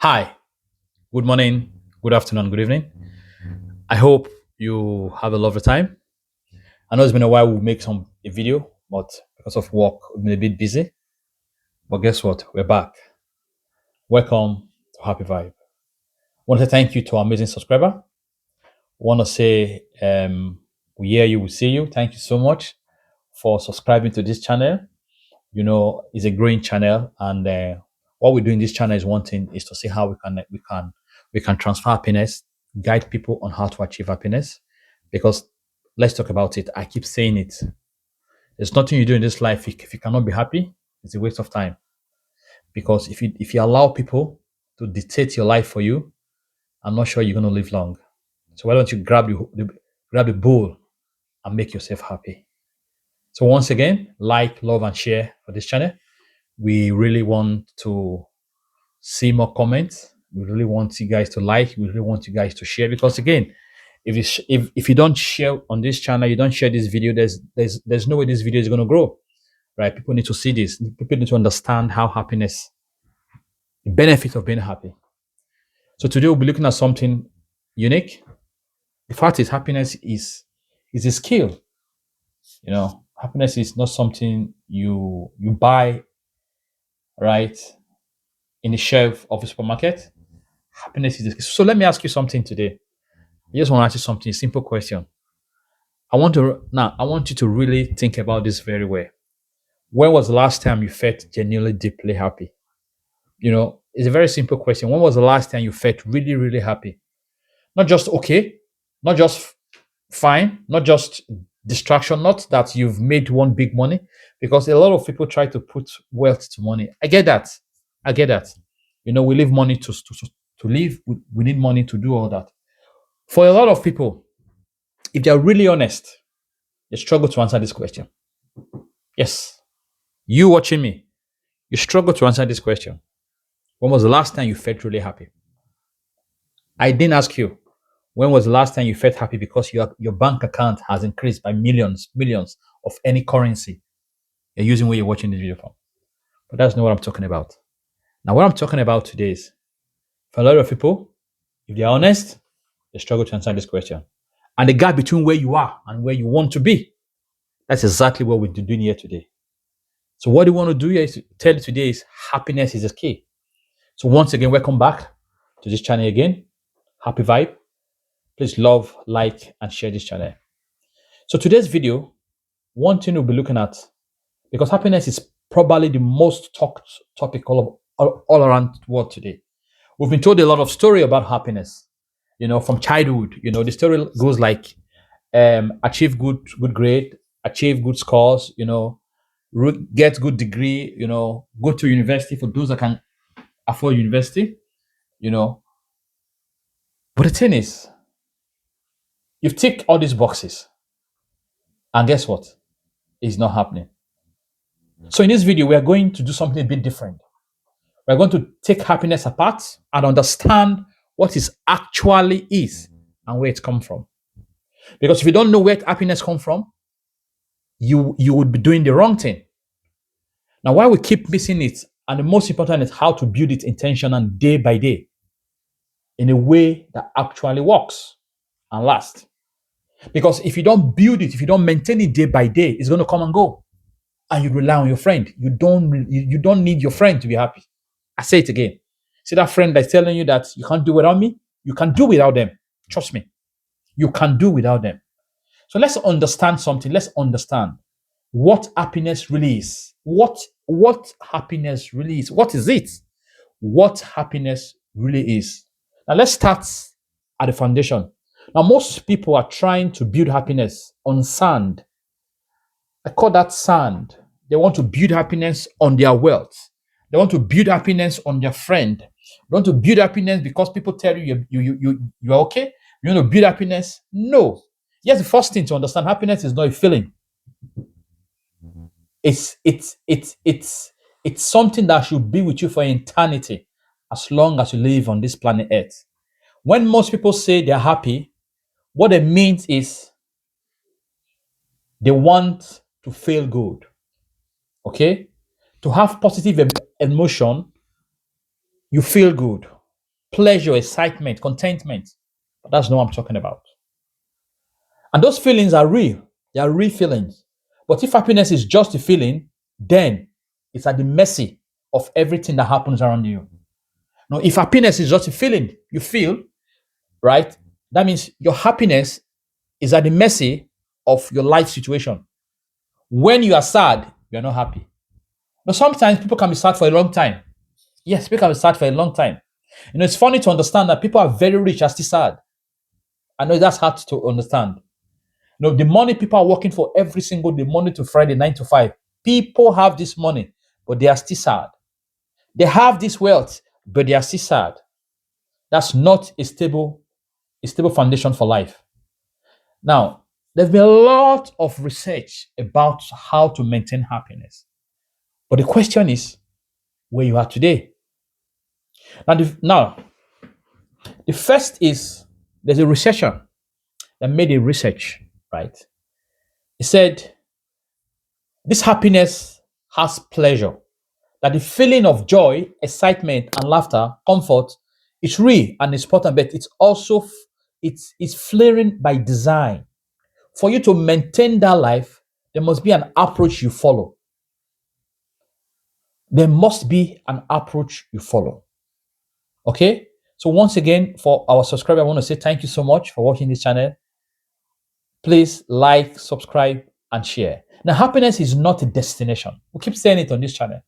Hi, good morning, good afternoon, good evening. I hope you have a lovely time. I know it's been a while we make some a video, but because of work, we've been a bit busy. But guess what? We're back. Welcome to Happy Vibe. Want to thank you to our amazing subscriber. Want to say we hear you, we see you. Thank you so much for subscribing to this channel. It's a growing channel, and what we do in this channel is one thing: is to see how we can transfer happiness, guide people on how to achieve happiness. Because let's talk about it. I keep saying it. There's nothing you do in this life if you cannot be happy. It's a waste of time. Because if you allow people to dictate your life for you, I'm not sure you're going to live long. So why don't you grab a bowl and make yourself happy? So once again, like, love, and share for this channel. We really want to see more comments. We really want you guys to like. We really want you guys to share, because again, if you don't share on this channel, you don't share this video, there's no way this video is going to grow, right? People need to see this. People need to understand how happiness, the benefit of being happy. So today we'll be looking at something unique. The fact is, happiness is a skill. Happiness is not something you buy, right, in the shelf of a supermarket. Happiness is a skill. So let me ask you something today. I just want to ask you something, a simple question. I want you to really think about this very well. When was the last time you felt genuinely deeply happy? It's a very simple question. When was the last time you felt really, really happy? Not just okay, not just fine, not just distraction, not that you've made one big money, because a lot of people try to put wealth to money. I get that. I get that. We live money to live. We need money to do all that. For a lot of people, if they're really honest, they struggle to answer this question. Yes, you watching me, you struggle to answer this question. When was the last time you felt really happy? I didn't ask you. When was the last time you felt happy because your bank account has increased by millions of any currency you're using where you're watching this video from? But that's not what I'm talking about. Now, what I'm talking about today is, for a lot of people, if they're honest, they struggle to answer this question. And the gap between where you are and where you want to be, that's exactly what we're doing here today. So what we want to do here is to tell you today is happiness is the key. So once again, welcome back to this channel again. Happy Vibe. Please love, like, and share this channel. So today's video, one thing we'll be looking at, because happiness is probably the most talked topic all around the world today. We've been told a lot of story about happiness, from childhood. The story goes like, achieve good grade, achieve good scores, get good degree, go to university for those that can afford university, you know. But the thing is, you've ticked all these boxes, and guess what? It's not happening. So in this video, we are going to do something a bit different. We're going to take happiness apart and understand what it actually is and where it comes from. Because if you don't know where happiness comes from, you would be doing the wrong thing. Now, why we keep missing it, and the most important is how to build it intentional day by day in a way that actually works and lasts. Because if you don't build it, if you don't maintain it day by day, it's going to come and go. And you rely on your friend. You don't need your friend to be happy. I say it again. See that friend that's telling you that you can't do without me? You can do without them. Trust me. You can do without them. So let's understand something. Let's understand what happiness really is. What happiness really is. What is it? What happiness really is. Now let's start at the foundation. Now most people are trying to build happiness on sand. I call that sand. They want to build happiness on their wealth. They want to build happiness on their friend. They want to build happiness because people tell you're okay. You want to build happiness? No. Yes, the first thing to understand, happiness is not a feeling. It's something that should be with you for eternity, as long as you live on this planet Earth. When most people say they're happy, what it means is they want to feel good. Okay? To have positive emotion, you feel good. pleasure, excitement, contentment. But that's not what I'm talking about. And those feelings are real. They are real feelings. But if happiness is just a feeling, then it's at the mercy of everything that happens around you. Now, if happiness is just a feeling you feel, right, that means your happiness is at the mercy of your life situation. When you are sad, you're not happy. Now, sometimes people can be sad for a long time. Yes, people can be sad for a long time. It's funny to understand that people are very rich and still sad. I know that's hard to understand. The money people are working for every single day, Monday to Friday, 9 to 5. People have this money, but they are still sad. They have this wealth, but they are still sad. That's not a stable foundation for life. Now, there's been a lot of research about how to maintain happiness. But the question is where you are today. Now, the first is there's a researcher that made a research, right? He said this happiness has pleasure, that the feeling of joy, excitement, and laughter, comfort, is real and it's important, but it's also it's flaring by design. For you to maintain that life, there must be an approach you follow. There must be an approach you follow. Okay? So once again, for our subscriber, I want to say thank you so much for watching this channel. Please like, subscribe, and share. Now, happiness is not a destination. We keep saying it on this channel.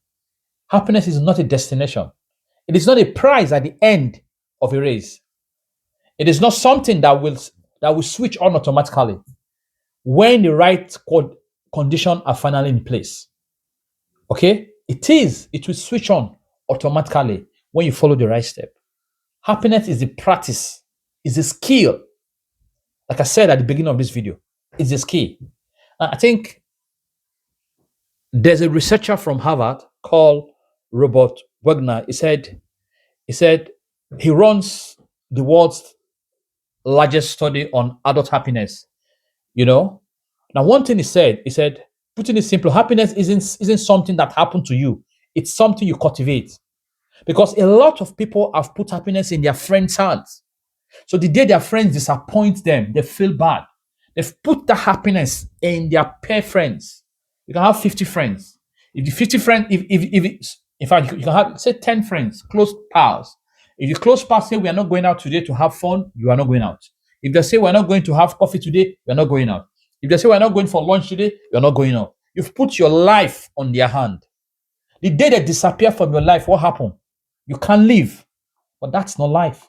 Happiness is not a destination. It is not a prize at the end of a race. It is not something that will switch on automatically when the right condition are finally in place. Okay? It will switch on automatically when you follow the right step. Happiness is a practice, is a skill. Like I said at the beginning of this video, it's a skill. I think there's a researcher from Harvard called Robert Wagner. He said he runs the world's largest study on adult happiness. You know, now one thing he said, putting it simple, happiness isn't something that happened to you. It's something you cultivate. Because a lot of people have put happiness in their friends' hands. So the day their friends disappoint them, they feel bad. They've put the happiness in their pair friends. You can have 50 friends. If the 50 friends, if it's, in fact, you can have, say, 10 friends, close pals. If your close pals say, we are not going out today to have fun, you are not going out. If they say, we're not going to have coffee today, we are not going out. If they say, we're not going for lunch today, you're not going out. You've put your life on their hand. The day they disappear from your life, what happened? You can't live. But that's not life.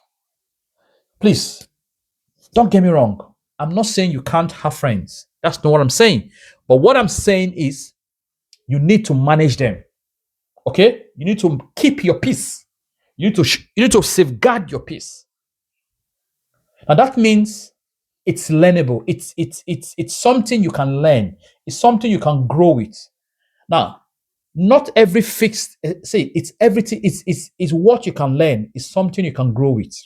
Please, don't get me wrong. I'm not saying you can't have friends. That's not what I'm saying. But what I'm saying is you need to manage them. Okay? You need to keep your peace. You need to safeguard your peace. Now that means it's learnable. It's something you can learn. It's something you can grow with. Now, not every fixed say it's everything. It's what you can learn. It's something you can grow with.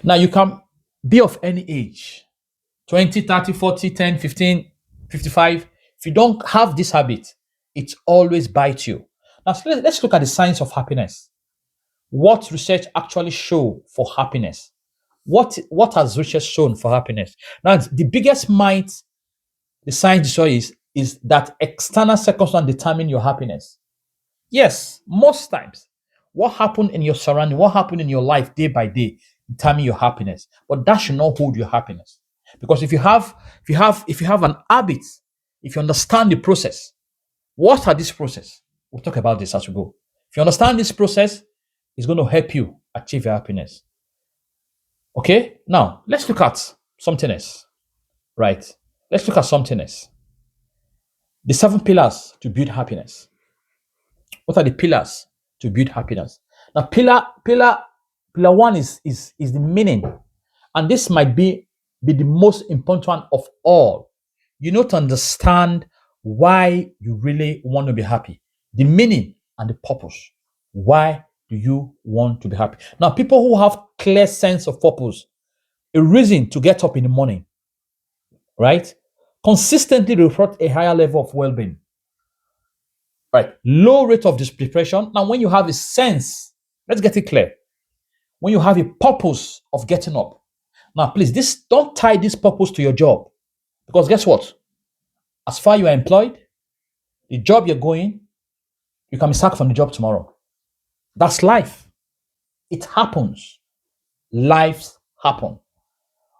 Now you can be of any age, 20, 30, 40, 10, 15, 55. If you don't have this habit, it always bites you. Now let's look at the science of happiness. What research actually show for happiness? What has research shown for happiness? Now the biggest myth the science destroys is that external circumstances determine your happiness. Yes, most times. What happened in your surrounding, what happened in your life day by day, determine your happiness. But that should not hold your happiness. Because if you have an habit, if you understand the process, what are these process? We'll talk about this as we go. If you understand this process, it's going to help you achieve your happiness. Okay? Now, let's look at something else. Right? Let's look at something else. The 7 pillars to build happiness. What are the pillars to build happiness? Now, pillar one is the meaning, and this might be the most important one of all. You know, to understand why you really want to be happy, the meaning and the purpose. Why do you want to be happy? Now, people who have clear sense of purpose, a reason to get up in the morning, right, consistently report a higher level of well-being. Right. Low rate of depression. Now, when you have a sense, let's get it clear. when you have a purpose of getting up. Now, please, this don't tie this purpose to your job because guess what? As far you are employed, the job you're going, you can be sacked from the job tomorrow. That's life. It happens. Lives happen.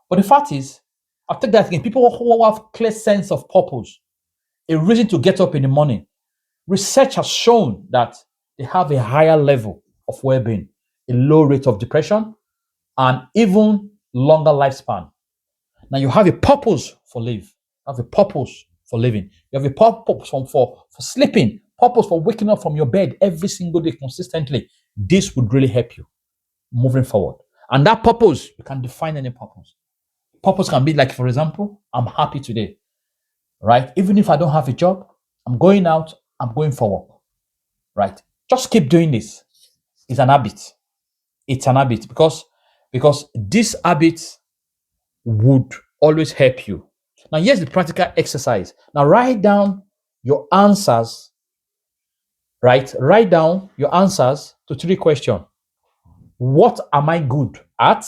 But the fact is, I'll take that again. People who have clear sense of purpose, a reason to get up in the morning. Research has shown that they have a higher level of well-being, a low rate of depression, and even longer lifespan. Now you have a purpose for life. You have a purpose for living. You have a purpose for sleeping, purpose for waking up from your bed every single day consistently. This would really help you moving forward. And that purpose, you can define any purpose. Purpose can be like, for example, I'm happy today, right? Even if I don't have a job, I'm going out, I'm going for work, right? Just keep doing this. It's an habit. It's an habit because this habit would always help you. Now, here's the practical exercise. Now, write down your answers, right? Write down your answers to three questions. What am I good at?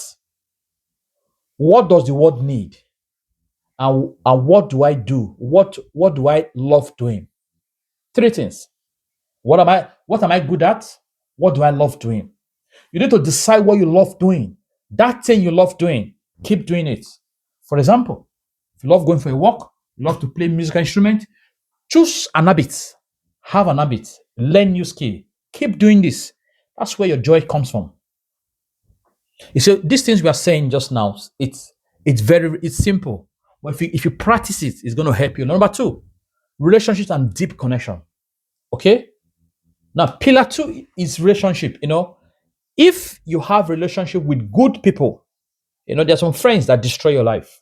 What does the world need? And what do I do? What do I love doing? Three things. What am I good at? What do I love doing? You need to decide what you love doing. That thing you love doing, keep doing it. For example, if you love going for a walk, you love to play musical instrument, choose an habit. Have an habit. Learn new skill. Keep doing this. That's where your joy comes from. You see, these things we are saying just now, it's simple. But if you practice it, it's going to help you. Number two, relationships and deep connection. Okay? Now, pillar two is relationship. If you have relationship with good people, there are some friends that destroy your life.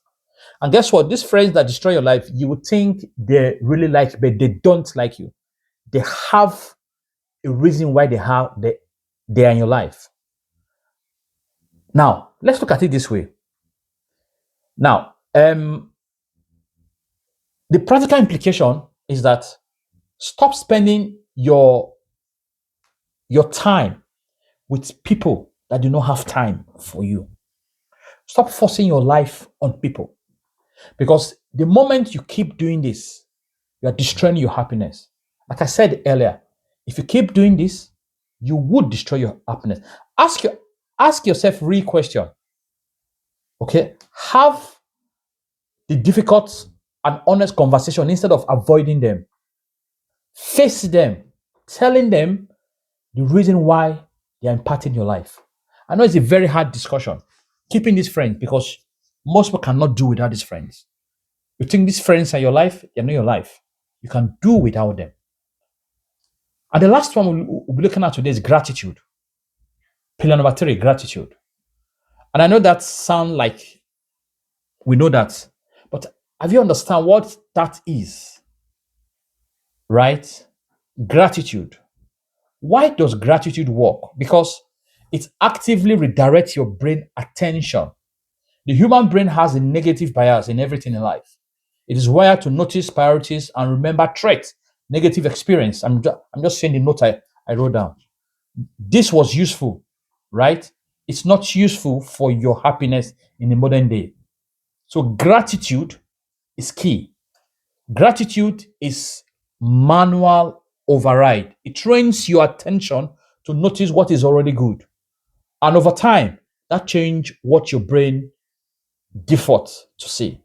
And guess what? These friends that destroy your life, you would think they really like you, but they don't like you. They have a reason why they are in your life. Now, let's look at it this way. Now, the practical implication is that stop spending your time with people that do not have time for you. Stop forcing your life on people. Because the moment you keep doing this, you are destroying your happiness. Like I said earlier, if you keep doing this, you would destroy your happiness. Ask yourself real question. Okay? Have the difficult and honest conversation instead of avoiding them. Face them, telling them the reason why they are impacting your life. I know it's a very hard discussion, keeping these friends, because most people cannot do without these friends. You think these friends are your life, they're not your life. You can do without them. And the last one we'll be looking at today is gratitude. Pillar number three, gratitude. And I know that sounds like we know that, but have you understand what that is? Right? Gratitude. Why does gratitude work? Because it actively redirects your brain attention. The human brain has a negative bias in everything in life. It is wired to notice priorities and remember threats, negative experience. I'm just saying the note I wrote down. This was useful, right? It's not useful for your happiness in the modern day. So gratitude is key. Gratitude is manual override. It trains your attention to notice what is already good. And over time, that change what your brain defaults to see.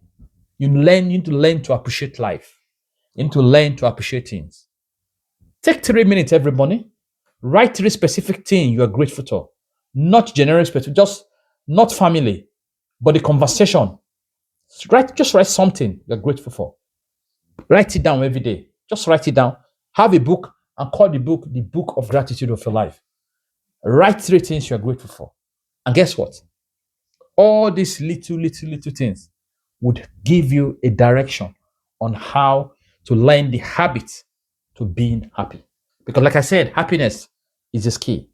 You need to learn to appreciate life. You need to learn to appreciate things. Take 3 minutes every morning. Write three specific things you are grateful for. Not generic specific, just not family, but the conversation. Just write something you're grateful for. Write it down every day. Just write it down. Have a book and call the book of gratitude of your life. Write three things you're grateful for. And guess what? All these little things would give you a direction on how to learn the habit to being happy. Because, like I said, happiness is the key.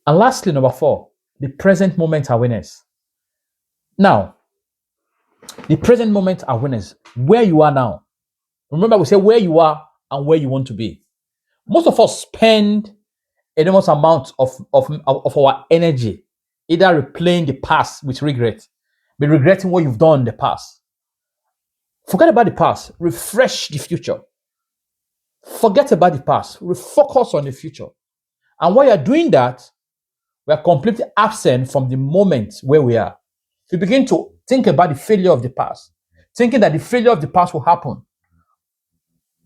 And lastly, number four, the present moment awareness. Now, the present moment awareness, where you are now. Remember, we say where you are and where you want to be. Most of us spend enormous amount of our energy, either replaying the past with regret, be regretting what you've done in the past. Forget about the past, refresh the future. Forget about the past, refocus on the future. And while you're doing that, we are completely absent from the moment where we are. You begin to think about the failure of the past, thinking that the failure of the past will happen.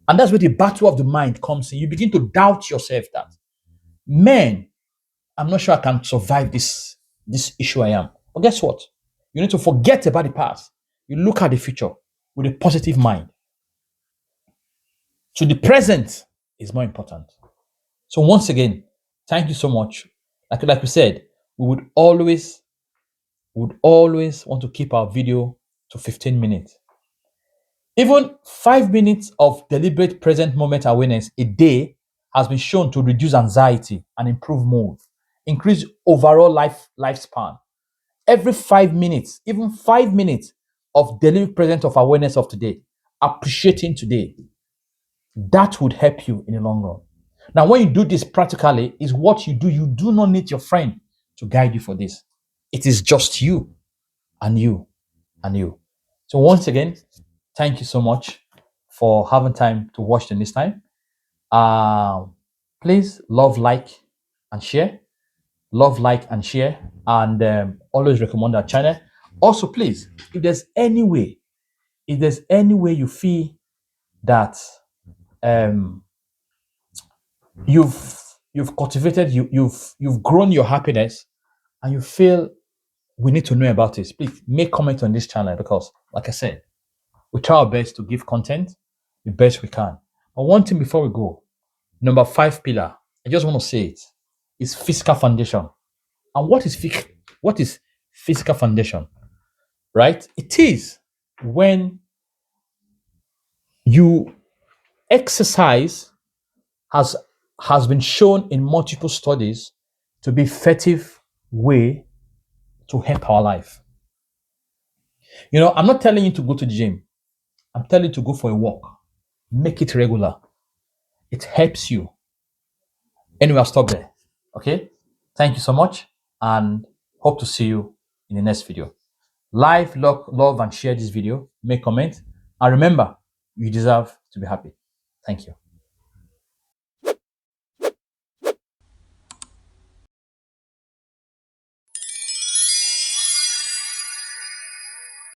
And that's where the battle of the mind comes in. You begin to doubt yourself that, man, I'm not sure I can survive this issue I am. But guess what? You need to forget about the past. You look at the future with a positive mind. So the present is more important. So once again, thank you so much. Like we said, we would always want to keep our video to 15 minutes. Even 5 minutes of deliberate present moment awareness a day has been shown to reduce anxiety and improve mood, increase overall lifespan. Every 5 minutes, even 5 minutes of deliberate present of awareness of today, appreciating today, that would help you in the long run. Now, when you do this practically, is what you do. You do not need your friend to guide you for this. It is just you and you and you. So once again, thank you so much for having time to watch them this time. Please love, like, and share. Love, like, and share, and always recommend our channel. Also, please, if there's any way you feel that um, you've cultivated, you've grown your happiness, and you feel we need to know about this, please make comment on this channel, because, like I said, we try our best to give content the best we can. But one thing before we go, number 5 pillar, I just want to say it, is physical foundation. And what is physical foundation? Right? It is when you exercise has has been shown in multiple studies to be effective way to help our life. I'm not telling you to go to the gym. I'm telling you to go for a walk. Make it regular. It helps you. Anyway, I'll stop there. Okay? Thank you so much, and hope to see you in the next video. Like, love, and share this video. Make comment. And remember, you deserve to be happy. Thank you.